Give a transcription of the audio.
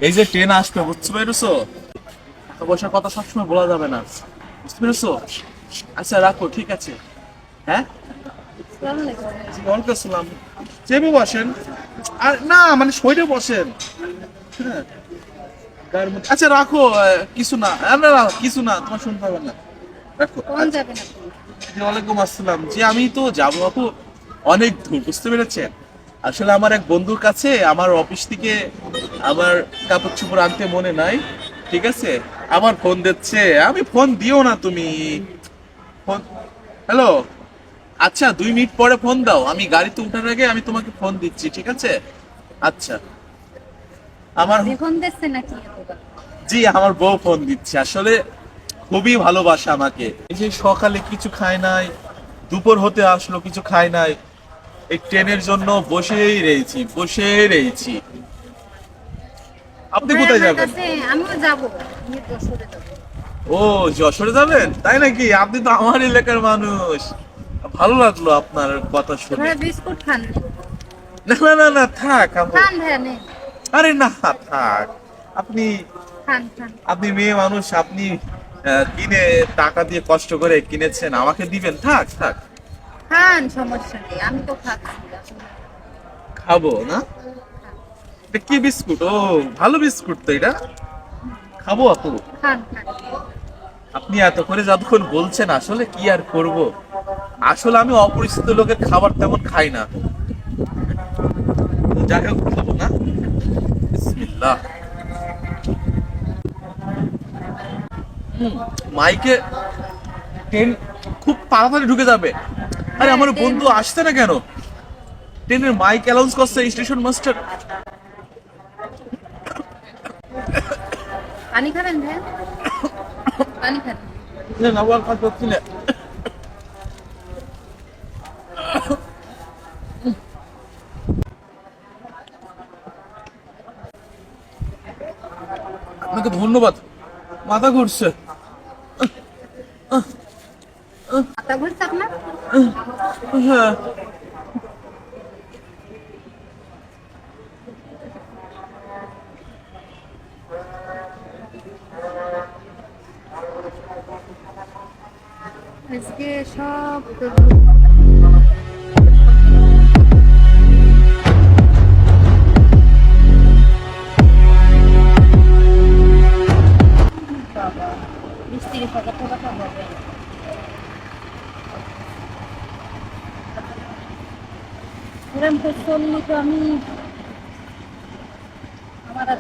এই যে ট্রেন আসবে, বুঝতে পেরেছো? টাকা পয়সার কথা সবসময় বলা যাবে না, বুঝতে পেরেছো? আচ্ছা রাখো, ঠিক আছে। হ্যাঁ, ওয়ালাইকুম আসসালাম। চেপে বসেন। আর না মানে সইরে বসেন। হ্যাঁ, গায়ের মধ্যে আচ্ছা রাখো, কিছু না, না না কিছু না, তোমার শুনতে হবে না, রাখো। কোন আচ্ছা, যাবেন আপনি? জি, ওয়ালাইকুম আসসালাম। জি আমি তো যাবো আপু, অনেক দূর, বুঝতে পেরেছেন? আসলে আমার এক বন্ধুর কাছে আমার অফিস থেকে আমার কাপড় চোপড় আনতে মনে নাই, ঠিক আছে? আমার ফোন দিচ্ছে, আমি ফোন দিও না তুমি। Phone, hello. আচ্ছা 2 মিনিট পরে ফোন দাও, আমি গাড়িতে উঠার আগে আমি তোমাকে ফোন দিচ্ছি, ঠিক আছে? আচ্ছা। আমার, আপনি ফোন দিচ্ছেন নাকি এতবার? জি আমার বউ ফোন দিচ্ছে, আসলে খুবই ভালোবাসে আমাকে। এই যে সকালে কিছু খায় নাই, দুপুর হতে আসলো কিছু খায় নাই, এই ট্রেনের জন্য বসেই রয়েছি, বসেই রয়েছি। আপনি ভাই কোথায় আমার যাবেন? কাছে আমিও যাবো, আমি যশোরে যাবো। ও, যশোরে যাবেন তাই নাকি? আপনি তো আমার এলাকার মানুষ। ভালো লাগলো আপনার কথা তো শুনে। ভাই বিস্কুট খান, না না না না, থাক আপু। খান ভাইয়া নেন, আরে না, থাক। আপনি, খান খান আপনি মেয়ে মানুষ, আপনি কিনে টাকা দিয়ে কষ্ট করে কিনেছেন, আমাকে দিবেন, থাক থাক। খান, সমস্যা নেই, আমি তো খাচ্ছি আপনি খাবো না? এটা কি বিস্কুট? ও, ভালো বিস্কুট তো এটা, খাবো আপু। খান খান। আপনি এত করে যতক্ষণ বলছেন, আসলে কি আর করব। আসলে আমি অপরিচিত লোকের খাবার তেমন খাই না, তো যাই হোক খাবো না। বিসমিল্লাহ। মাইকে, ট্রেন খুব তাড়াতাড়ি ঢুকে যাবে। আরে হ্যাঁ, আমার ট্রেন বন্ধু আসছে না কেন? ট্রেনের মাইক অ্যানাউন্স করছে স্টেশন মাস্টার। পানি খাবেন ভাইয়া? পানি খান। আবার কাজ করছি না। আপনাকে ধন্যবাদ, মাথা ঘুরছে। মাথা ঘুরছে আপনার? হ্যাঁ, আজকে সব বাবা, মিস্ত্রি কথা কথা হবে। এরকম তো চললে তো আমি আমার আর